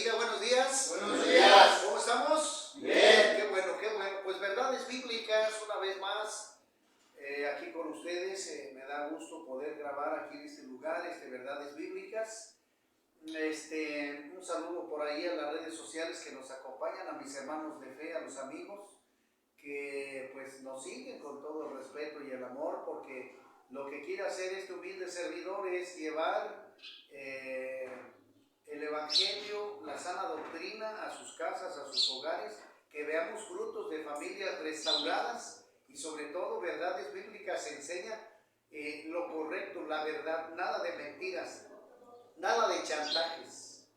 bendiga, buenos días. Buenos días. ¿Cómo estamos? Bien. Qué bueno, qué bueno. Pues verdades bíblicas, una vez más, aquí con ustedes. Me da gusto poder grabar aquí en este lugar, verdades bíblicas. Un saludo por ahí a las redes sociales que nos acompañan, a mis hermanos de fe, a los amigos que pues nos siguen con todo el respeto y el amor, porque lo que quiere hacer este humilde servidor es llevar el evangelio, la sana doctrina a sus casas, a sus hogares, que veamos frutos de familias restauradas y sobre todo verdades bíblicas. Enseñan lo correcto, la verdad, nada de mentiras, nada de chantajes,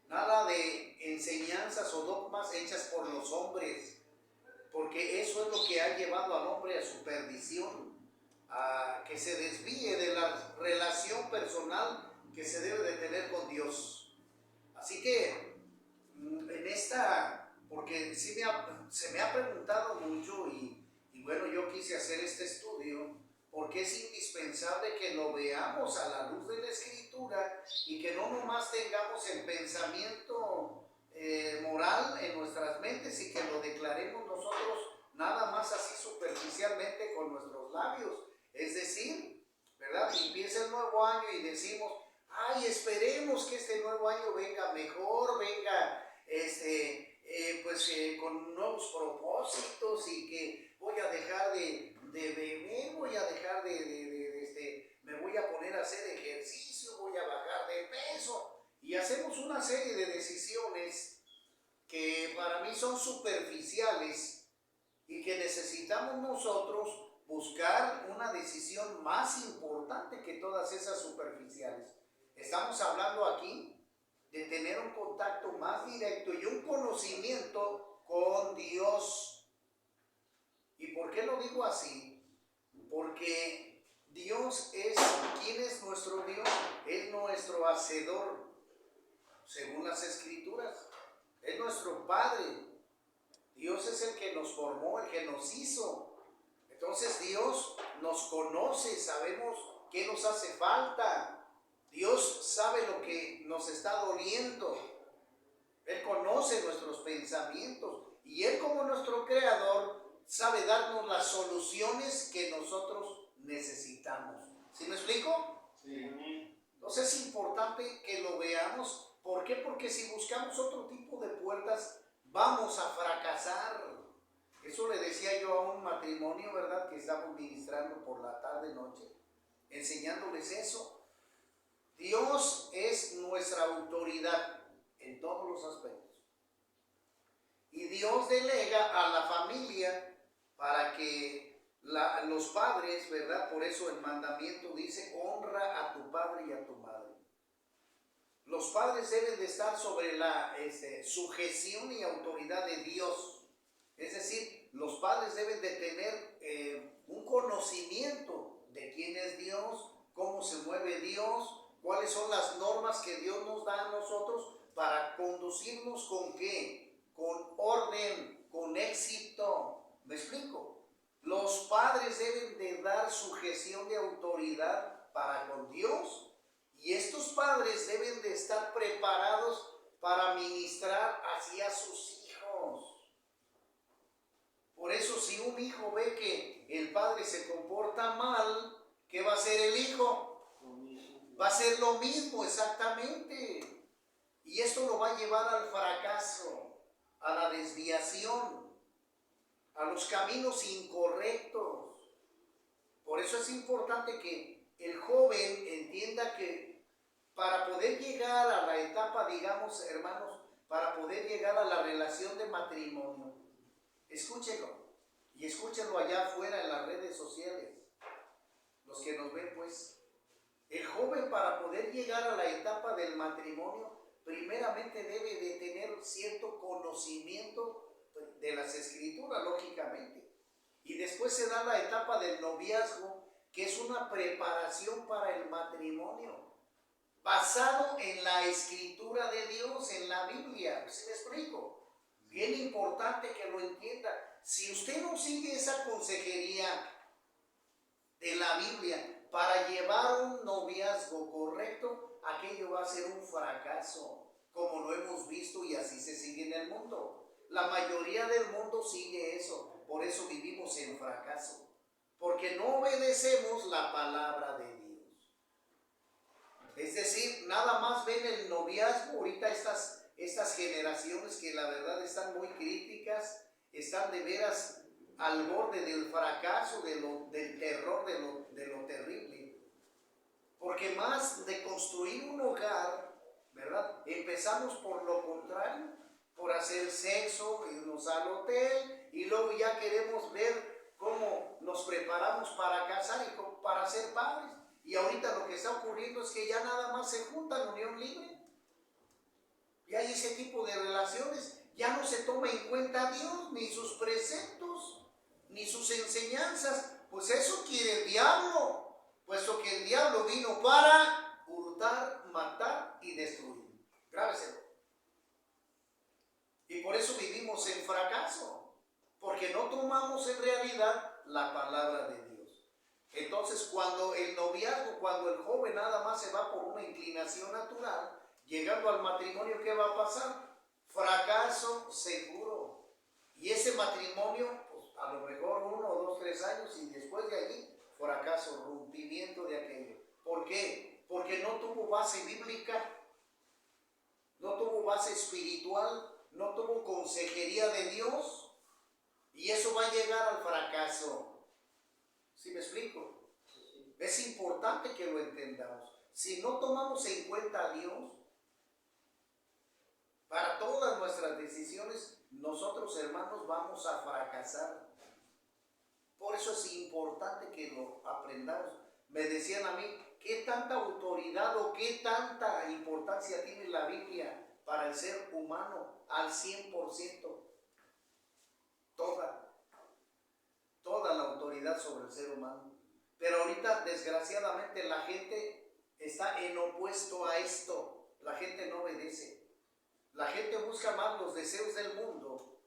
nada de enseñanzas o dogmas hechas por los hombres, porque eso es lo que ha llevado al hombre a su perdición, a que se desvíe de la relación personal que se debe de tener con Dios. Así que porque sí se me ha preguntado mucho y bueno, yo quise hacer este estudio porque es indispensable que lo veamos a la luz de la Escritura y que no nomás tengamos el pensamiento moral en nuestras mentes y que lo declaremos nosotros nada más así superficialmente con nuestros labios. Es decir, ¿verdad? Empieza el nuevo año y decimos: ay, esperemos que este nuevo año venga mejor, venga con nuevos propósitos, y que voy a dejar de beber, voy a dejar me voy a poner a hacer ejercicio, voy a bajar de peso, y hacemos una serie de decisiones que para mí son superficiales y que necesitamos nosotros buscar una decisión más importante que todas esas superficiales. Estamos hablando aquí de tener un contacto más directo y un conocimiento con Dios. ¿Y por qué lo digo así? Porque Dios ¿quién es nuestro Dios? Es nuestro hacedor, según las Escrituras. Es nuestro Padre. Dios es el que nos formó, el que nos hizo. Entonces Dios nos conoce, sabemos qué nos hace falta. Dios sabe lo que nos está doliendo. Él conoce nuestros pensamientos y Él, como nuestro creador, sabe darnos las soluciones que nosotros necesitamos. ¿Sí me explico? Sí. Entonces es importante que lo veamos. ¿Por qué? Porque si buscamos otro tipo de puertas, vamos a fracasar. Eso le decía yo a un matrimonio, ¿verdad?, que estamos ministrando por la tarde-noche, enseñándoles eso. Dios es nuestra autoridad en todos los aspectos. Y Dios delega a la familia para que los padres, ¿verdad? Por eso el mandamiento dice: honra a tu padre y a tu madre. Los padres deben de estar sobre la sujeción y autoridad de Dios. Es decir, los padres deben de tener un conocimiento de quién es Dios, cómo se mueve Dios, cuáles son las normas que Dios nos da a nosotros para conducirnos ¿con qué? Con orden, con éxito. ¿Me explico? Los padres deben de dar sujeción de autoridad para con Dios, y estos padres deben de estar preparados para ministrar hacia sus hijos. Por eso, si un hijo ve que el padre se comporta mal, ¿qué va a hacer el hijo? Va a ser lo mismo, exactamente. Y esto lo va a llevar al fracaso, a la desviación, a los caminos incorrectos. Por eso es importante que el joven entienda que para poder llegar a la etapa, digamos, hermanos, para poder llegar a la relación de matrimonio, escúchenlo, y escúchenlo allá afuera en las redes sociales, los que nos ven, pues. El joven, para poder llegar a la etapa del matrimonio, primeramente debe de tener cierto conocimiento de las Escrituras, lógicamente. Y después se da la etapa del noviazgo, que es una preparación para el matrimonio, basado en la Escritura de Dios, en la Biblia. ¿Sí me explico? Bien importante que lo entienda. Si usted no sigue esa consejería de la Biblia para llevar un noviazgo correcto, aquello va a ser un fracaso, como lo hemos visto y La mayoría del mundo sigue eso. Por eso vivimos en fracaso. Porque no obedecemos la palabra de Dios. Es decir, nada más ven el noviazgo. Ahorita estas generaciones que la verdad están muy críticas, están de veras al borde del fracaso, del terror, de lo terrible. Porque más de construir un hogar, ¿verdad? Empezamos por lo contrario, por hacer sexo, irnos al hotel, y luego ya queremos ver cómo nos preparamos para casar y para ser padres. Y ahorita lo que está ocurriendo es que ya nada más se juntan, unión libre. Y hay ese tipo de relaciones. Ya no se toma en cuenta a Dios, ni sus preceptos, ni sus enseñanzas. Pues eso quiere el diablo, puesto que el diablo vino para hurtar, matar y destruir. Grábeselo. Y por eso vivimos en fracaso, porque no tomamos en realidad la palabra de Dios. Entonces, cuando el noviazgo, cuando el joven nada más se va por una inclinación natural, llegando al matrimonio, ¿qué va a pasar? Fracaso seguro. Y ese matrimonio, pues a lo mejor 1, 2, 3 años, y después de allí, fracaso, rompimiento de aquello. ¿Por qué? Porque no tuvo base bíblica, no tuvo base espiritual, no tuvo consejería de Dios, y eso va a llegar al fracaso. ¿Sí me explico? Es importante que lo entendamos. Si no tomamos en cuenta a Dios para todas nuestras decisiones, nosotros, hermanos, vamos a fracasar. Por eso es importante que lo aprendamos. Me decían a mí, ¿qué tanta autoridad o qué tanta importancia tiene la Biblia para el ser humano? Al 100%. Toda la autoridad sobre el ser humano. Pero ahorita, desgraciadamente, la gente está en opuesto a esto. La gente no obedece. La gente busca más los deseos del mundo,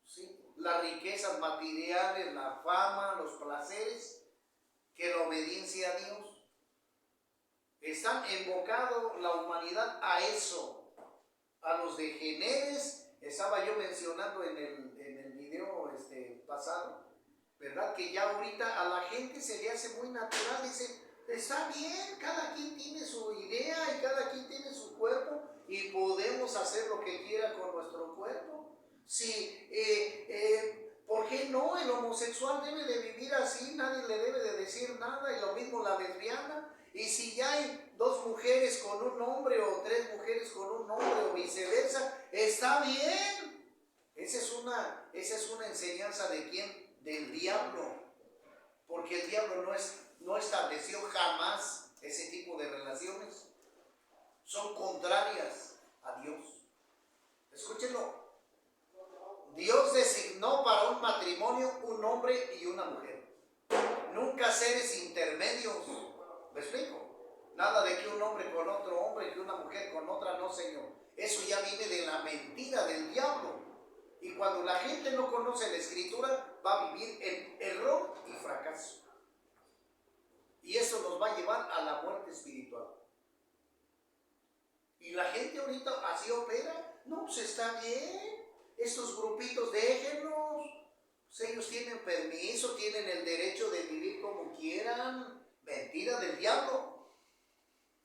¿sí? Las riquezas materiales, la fama, los placeres, que la obediencia a Dios. Están embocado la humanidad a eso, a los degeneres. Estaba yo mencionando en el video pasado, ¿verdad? Que ya ahorita a la gente se le hace muy natural, dice, está bien, cada quien tiene su idea y cada quien tiene su cuerpo y podemos hacer lo que quiera con nuestro cuerpo. Sí, ¿por qué no? El homosexual debe de vivir así, nadie le debe de decir nada, y lo mismo la lesbiana. Y si ya hay 2 mujeres con un hombre o 3 mujeres con un hombre o viceversa, está bien. Esa es una enseñanza ¿de quién? Del diablo. Porque el diablo no estableció jamás ese tipo de relaciones. Son contrarias a Dios. Escúchenlo. Dios designó para un matrimonio un hombre y una mujer. Nunca seres intermedios. ¿Me explico? Nada de que un hombre con otro hombre, que una mujer con otra, no, Señor. Eso ya viene de la mentira del diablo. Y cuando la gente no conoce la Escritura, va a vivir en error y fracaso. Y eso nos va a llevar a la muerte espiritual. Y la gente ahorita así opera. No, pues está bien. Estos grupitos, déjenlos. Pues ellos tienen permiso, tienen el derecho de vivir como quieran. Mentira del diablo.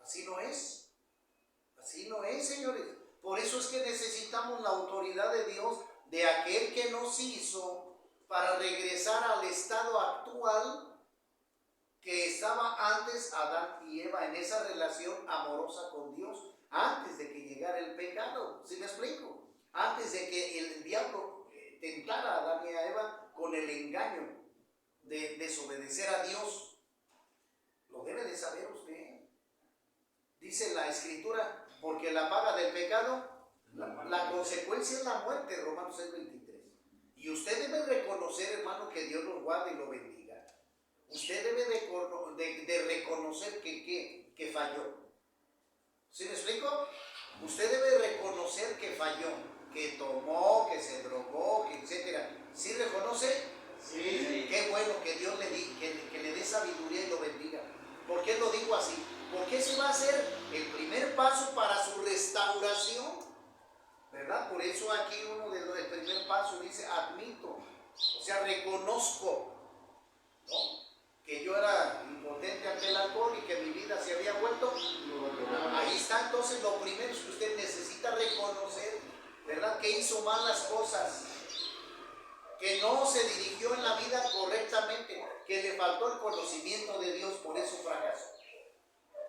Así no es. Así no es, señores. Por eso es que necesitamos la autoridad de Dios, de aquel que nos hizo, para regresar al estado actual que estaba antes Adán y Eva, en esa relación amorosa con Dios, antes de que llegara el pecado. ¿Sí me explico? Antes de que el diablo tentara a Adán y a Eva con el engaño de desobedecer a Dios. Lo debe de saber usted. Dice la Escritura, porque la paga del pecado, la consecuencia es la muerte, Romanos 6:23. Y usted debe reconocer, hermano, que Dios lo guarde y lo bendiga. Usted debe de reconocer que falló. ¿Sí me explico? Usted debe reconocer que falló, que tomó, que se drogó, etc. ¿Sí reconoce? Sí. Qué bueno que Dios que le dé sabiduría y lo bendiga. ¿Por qué lo digo así? Porque ese va a ser el primer paso para su restauración. ¿verdad? Por eso aquí uno del primer paso dice admito, o sea, reconozco, ¿no?, que yo era impotente ante el alcohol y que mi vida se había vuelto. Ahí está, entonces lo primero es que usted necesita reconocer, ¿verdad?, que hizo mal las cosas, que no se dirigió en la vida correctamente, que le faltó el conocimiento de Dios, por eso fracasó.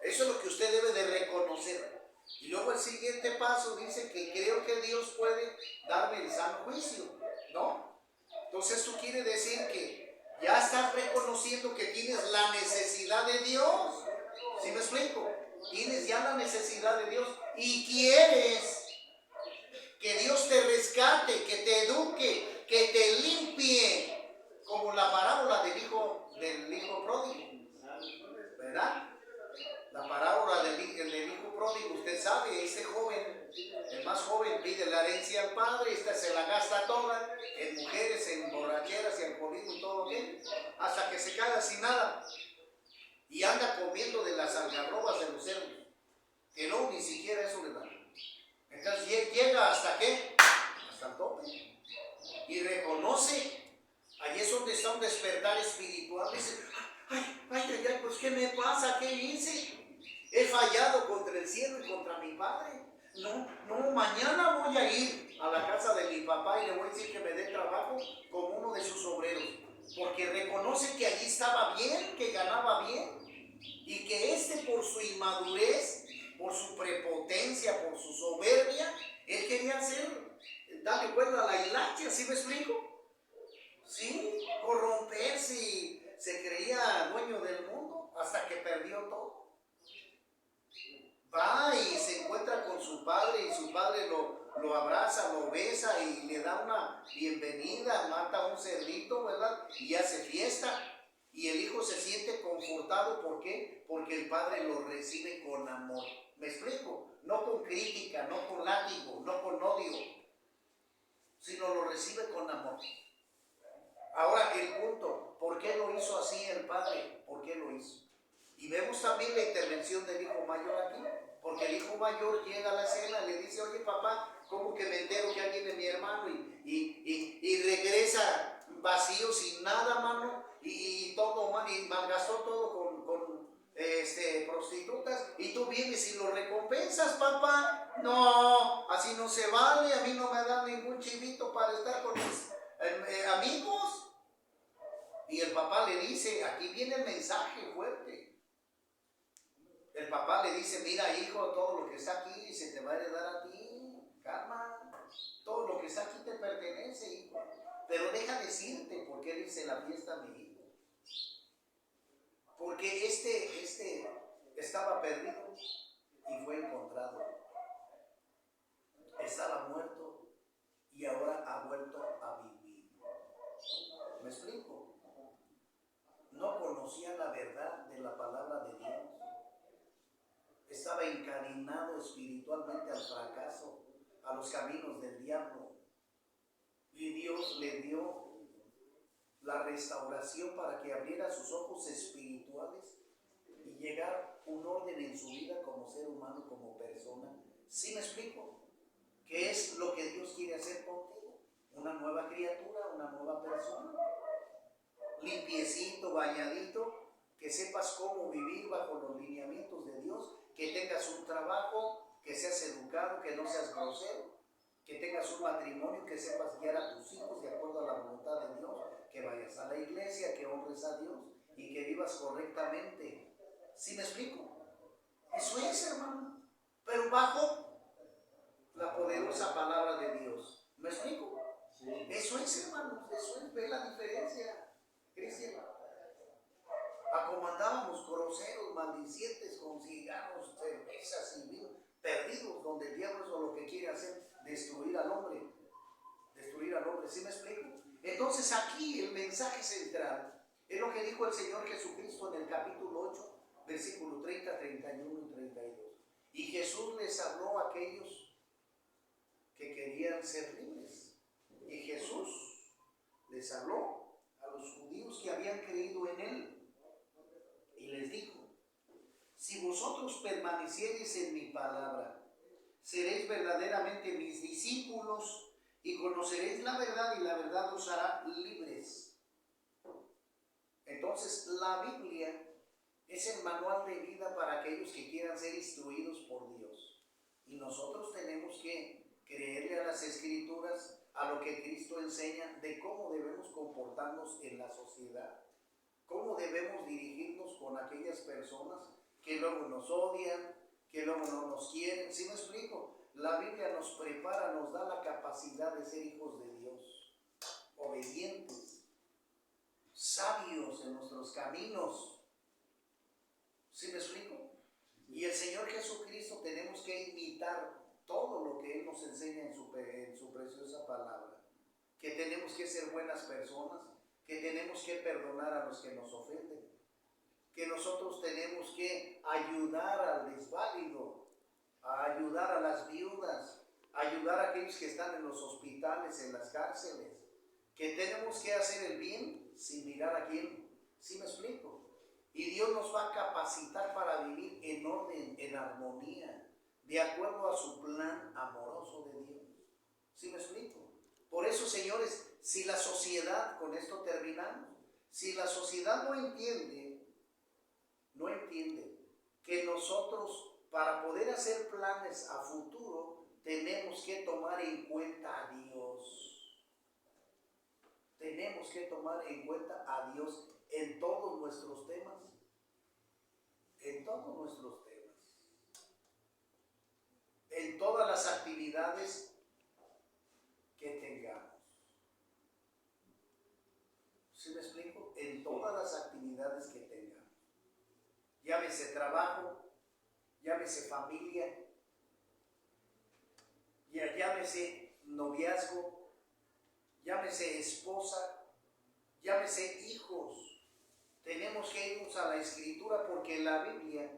Eso es lo que usted debe de reconocer. Y luego el siguiente paso dice que creo que Dios puede darme el sano juicio, ¿no? Entonces esto quiere decir que ya estás reconociendo que tienes la necesidad de Dios. ¿Sí me explico? Tienes ya la necesidad de Dios y quieres que Dios te rescate, que te eduque, que te limpie, como la parábola del hijo pródigo, ¿verdad? La parábola del hijo pródigo, usted sabe, este joven, el más joven, pide la herencia al padre, esta se la gasta toda, en mujeres, en borracheras y alcoholismo y todo aquello, hasta que se queda sin nada y anda comiendo de las algarrobas de los cerdos, que no, ni siquiera eso le da. Entonces llega hasta ¿qué? Hasta el tope y reconoce, ahí es donde está un despertar espiritual, dice, ay, pues ¿qué me pasa? ¿Qué hice? He fallado contra el cielo y contra mi padre. No, mañana voy a ir a la casa de mi papá y le voy a decir que me dé trabajo como uno de sus obreros. Porque reconoce que allí estaba bien, que ganaba bien. Y que por su inmadurez, por su prepotencia, por su soberbia, él quería darle cuenta a la hilacha, ¿sí me explico? Sí, corromperse y se creía dueño del mundo hasta que perdió todo. Va y se encuentra con su padre y su padre lo abraza, lo besa y le da una bienvenida, mata un cerdito, ¿verdad? Y hace fiesta. Y el hijo se siente confortado, ¿por qué? Porque el padre lo recibe con amor. ¿Me explico? No con crítica, no con látigo, no con odio, sino lo recibe con amor. Ahora el punto, ¿por qué lo hizo así el padre? ¿Por qué lo hizo? Y vemos también la intervención del hijo mayor aquí, porque el hijo mayor llega a la escena y le dice, oye papá, ¿cómo que me entero que alguien es mi hermano? Y regresa vacío, sin nada, mano, y todo, y malgastó todo con prostitutas, y tú vienes y lo recompensas, papá. No, así no se vale, a mí no me dan ningún chivito para estar con mis amigos. Y el papá le dice, aquí viene el mensaje fuerte. El papá le dice, mira hijo, todo lo que está aquí se te va a heredar a ti, calma, todo lo que está aquí te pertenece, hijo. Pero deja decirte por qué dice la fiesta mi hijo. Porque estaba perdido y fue encontrado. Estaba muerto y ahora ha vuelto a vivir. ¿Me explico? No conocía la verdad de la palabra de Dios. Estaba encadenado espiritualmente al fracaso, a los caminos del diablo. Y Dios le dio la restauración para que abriera sus ojos espirituales y llegara un orden en su vida como ser humano, como persona. ¿Sí me explico? ¿Qué es lo que Dios quiere hacer contigo? Una nueva criatura, una nueva persona. Limpiecito, bañadito, que sepas cómo vivir bajo los lineamientos de Dios, que tengas un trabajo, que seas educado, que no seas grosero, que tengas un matrimonio, que sepas guiar a tus hijos de acuerdo a la voluntad de Dios, que vayas a la iglesia, que honres a Dios y que vivas correctamente. ¿Sí me explico? Eso es, hermano, pero bajo la poderosa palabra de Dios. ¿Me explico? Sí. Eso es, hermano, eso es, ve la diferencia, Cristian. A como andábamos groseros, maldicientes, con cigarros, cervezas y vino, perdidos, donde el diablo es lo que quiere hacer, destruir al hombre, ¿sí me explico? Entonces aquí el mensaje central es lo que dijo el Señor Jesucristo en el capítulo 8, versículo 30, 31 y 32. Y Jesús les habló a aquellos que querían ser libres. Y Jesús les habló a los judíos que habían creído en Él. Y les dijo, si vosotros permaneciereis en mi palabra, seréis verdaderamente mis discípulos y conoceréis la verdad y la verdad os hará libres. Entonces la Biblia es el manual de vida para aquellos que quieran ser instruidos por Dios. Y nosotros tenemos que creerle a las Escrituras, a lo que Cristo enseña de cómo debemos comportarnos en la sociedad, cómo debemos dirigirnos con aquellas personas que luego nos odian, que luego no nos quieren. ¿Sí me explico? La Biblia nos prepara, nos da la capacidad de ser hijos de Dios, obedientes, sabios en nuestros caminos. ¿Sí me explico? Y el Señor Jesucristo tenemos que imitar todo lo que Él nos enseña en su preciosa palabra. Que tenemos que ser buenas personas, que tenemos que perdonar a los que nos ofenden, que nosotros tenemos que ayudar al desválido, a ayudar a las viudas, a ayudar a aquellos que están en los hospitales, en las cárceles, que tenemos que hacer el bien sin mirar a quién. ¿Sí me explico? Y Dios nos va a capacitar para vivir en orden, en armonía, de acuerdo a su plan amoroso de Dios. ¿Sí me explico? Por eso, señores, si la sociedad, con esto terminamos, si la sociedad no entiende que nosotros, para poder hacer planes a futuro, tenemos que tomar en cuenta a Dios. Tenemos que tomar en cuenta a Dios en todos nuestros temas. En todos nuestros temas. En todas las actividades que tengamos. ¿Sí me explico? En todas las actividades que tengamos. Llámese trabajo, llámese familia, llámese noviazgo, llámese esposa, llámese hijos. Tenemos que irnos a la Escritura porque la Biblia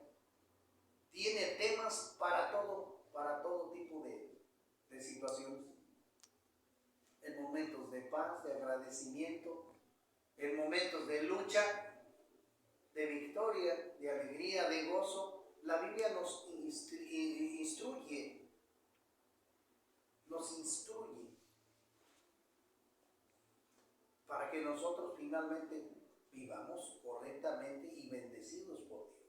tiene temas para todo tipo de situaciones. En momentos de paz, de agradecimiento, en momentos de lucha, de victoria, de alegría, de gozo. La Biblia nos instruye para que nosotros finalmente vivamos correctamente y bendecidos por Dios.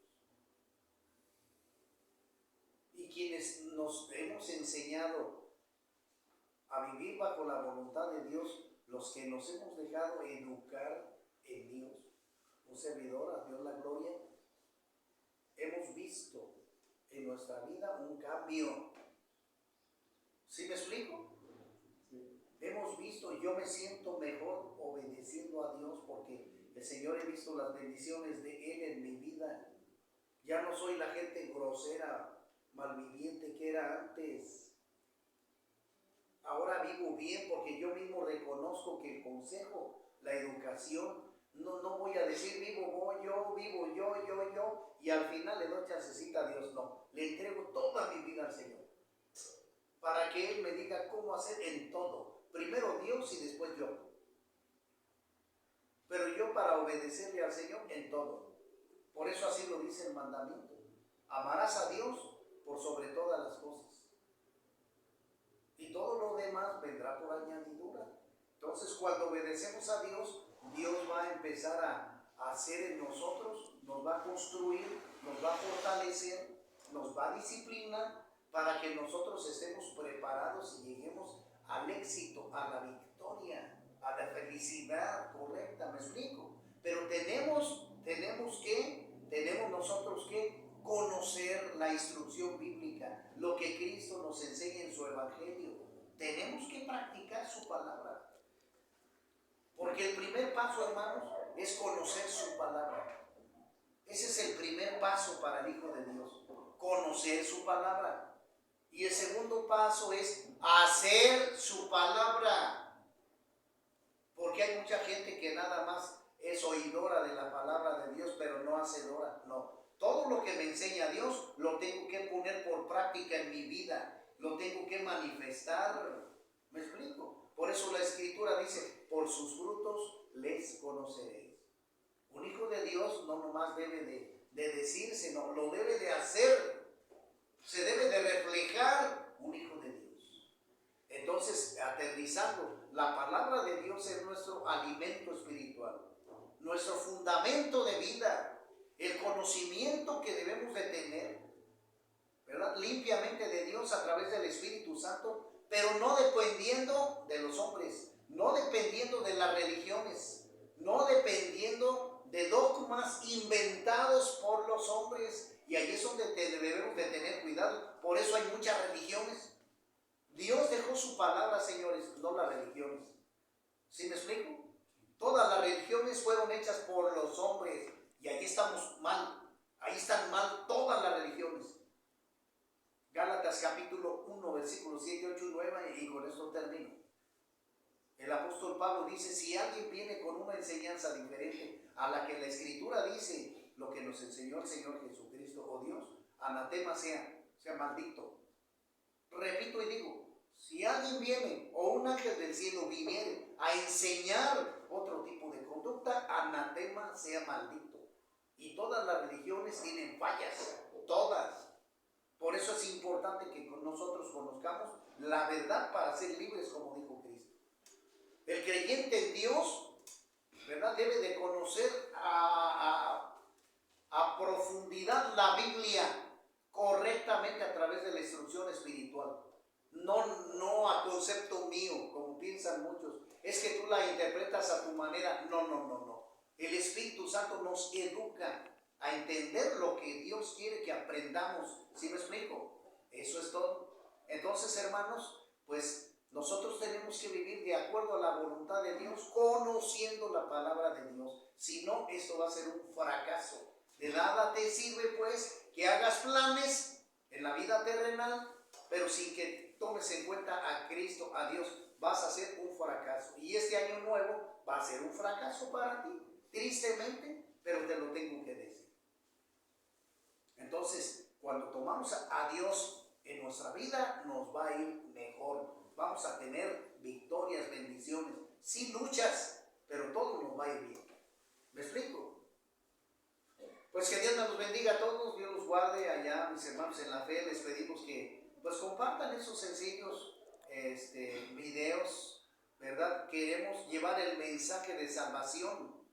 Y quienes nos hemos enseñado a vivir bajo la voluntad de Dios, los que nos hemos dejado educar en Dios, un servidor, a Dios la gloria, hemos visto en nuestra vida un cambio. ¿Sí me explico? Sí. Hemos visto, yo me siento mejor obedeciendo a Dios porque el Señor, he visto las bendiciones de Él en mi vida. Ya no soy la gente grosera, malviviente que era antes. Ahora vivo bien porque yo mismo reconozco que el consejo, la educación, no voy a decir vivo yo, y al final le doy chancecita a Dios. No, le entrego toda mi vida al Señor para que Él me diga cómo hacer en todo. Primero Dios y después yo. Pero yo para obedecerle al Señor en todo. Por eso así lo dice el mandamiento. Amarás a Dios por sobre todas las cosas. Y todo lo demás vendrá por añadidura. Entonces, cuando obedecemos a Dios, Dios va a empezar a hacer en nosotros, nos va a construir, nos va a fortalecer, nos va a disciplinar para que nosotros estemos preparados y lleguemos al éxito, a la victoria, a la felicidad correcta. ¿Me explico? Pero tenemos nosotros que conocer la instrucción bíblica, lo que Cristo nos enseña en su Evangelio. Tenemos que practicar su palabra. Porque el primer paso, hermanos, es conocer su palabra. Ese es el primer paso para el Hijo de Dios, conocer su palabra. Y el segundo paso es hacer su palabra. Porque hay mucha gente que nada más es oidora de la palabra de Dios, pero no hacedora. No. Todo lo que me enseña Dios lo tengo que poner por práctica en mi vida. Lo tengo que manifestar. ¿Me explico? Por eso la Escritura dice, por sus frutos les conoceréis. Un hijo de Dios no nomás debe de decir, sino lo debe de hacer. Se debe de reflejar un hijo de Dios. Entonces, aterrizando, la palabra de Dios es nuestro alimento espiritual, nuestro fundamento de vida, el conocimiento que debemos de tener, ¿verdad? Limpiamente de Dios a través del Espíritu Santo, pero no dependiendo de los hombres, no dependiendo de las religiones, no dependiendo de dogmas inventados por los hombres. Y ahí es donde debemos de tener cuidado. Por eso hay muchas religiones. Dios dejó su palabra, señores, no las religiones. ¿Sí me explico? Todas las religiones fueron hechas por los hombres y ahí estamos mal. Ahí están mal todas las religiones. Gálatas capítulo 1, versículos 7, 8 y 9, y con esto termino. El apóstol Pablo dice, si alguien viene con una enseñanza diferente a la que la Escritura dice, lo que nos enseñó el Señor Jesucristo o Dios, anatema sea maldito. Repito y digo, si alguien viene o un ángel del cielo viniere a enseñar otro tipo de conducta, anatema sea maldito. Y todas las religiones tienen fallas, todas. Por eso es importante que nosotros conozcamos la verdad para ser libres, como dijo Cristo. El creyente en Dios, ¿verdad?, debe de conocer a profundidad la Biblia correctamente a través de la instrucción espiritual. No a concepto mío, como piensan muchos. Es que tú la interpretas a tu manera. No. El Espíritu Santo nos educa a entender lo que Dios quiere que aprendamos. ¿Sí me explico? Eso es todo. Entonces, hermanos, pues nosotros tenemos que vivir de acuerdo a la voluntad de Dios, conociendo la palabra de Dios. Si no, esto va a ser un fracaso. De nada te sirve, pues, que hagas planes en la vida terrenal, pero sin que tomes en cuenta a Cristo, a Dios, vas a ser un fracaso. Y este año nuevo va a ser un fracaso para ti, tristemente, pero te lo tengo que decir. Entonces, cuando tomamos a Dios en nuestra vida, nos va a ir mejor. Vamos a tener victorias, bendiciones. Sí luchas, pero todo nos va a ir bien. ¿Me explico? Pues que Dios nos bendiga a todos, Dios los guarde allá, mis hermanos en la fe. Les pedimos que pues compartan esos sencillos videos, ¿verdad? Queremos llevar el mensaje de salvación,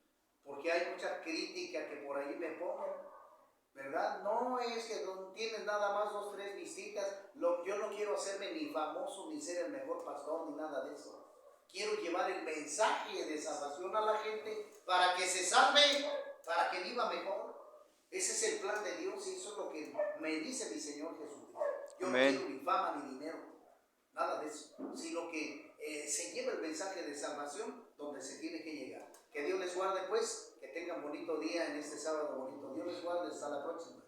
porque hay mucha crítica que por ahí me ponen, ¿verdad? No es que no tienes nada más 2, 3 visitas. Yo no quiero hacerme ni famoso, ni ser el mejor pastor, ni nada de eso. Quiero llevar el mensaje de salvación a la gente para que se salve, para que viva mejor. Ese es el plan de Dios y eso es lo que me dice mi Señor Jesucristo. Yo Amén. no quiero ni fama ni dinero, nada de eso, sino que se lleva el mensaje de salvación donde se tiene que llegar. Que Dios les guarde, pues, que tengan bonito día en este sábado bonito. Dios les guarde, hasta la próxima.